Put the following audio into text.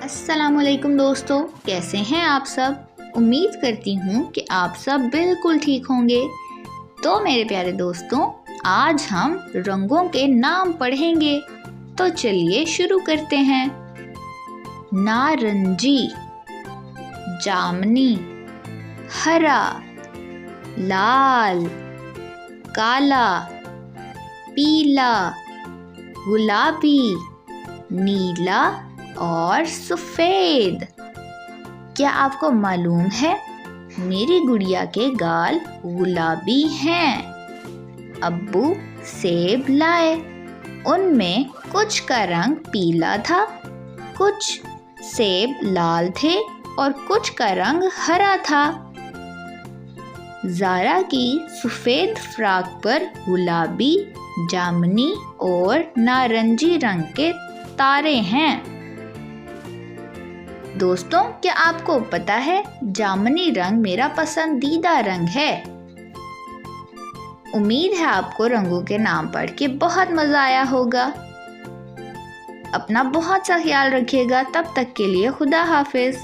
अस्सलामुअलैकुम दोस्तों, कैसे हैं आप सब। उम्मीद करती हूँ कि आप सब बिल्कुल ठीक होंगे। तो मेरे प्यारे दोस्तों, आज हम रंगों के नाम पढ़ेंगे। तो चलिए शुरू करते हैं। नारंगी, जामनी, हरा, लाल, काला, पीला, गुलाबी, नीला और सफेद। क्या आपको मालूम है, मेरी गुड़िया के गाल गुलाबी हैं। अब्बू सेब लाए, उनमें कुछ का रंग पीला था, कुछ सेब लाल थे और कुछ का रंग हरा था। ज़ारा की सफ़ेद फ्रॉक पर गुलाबी, जामुनी और नारंगी रंग के तारे हैं। दोस्तों, क्या आपको पता है, जामुनी रंग मेरा पसंदीदा रंग है। उम्मीद है आपको रंगों के नाम पढ़ के बहुत मज़ा आया होगा। अपना बहुत सा ख्याल रखिएगा। तब तक के लिए खुदा हाफिज।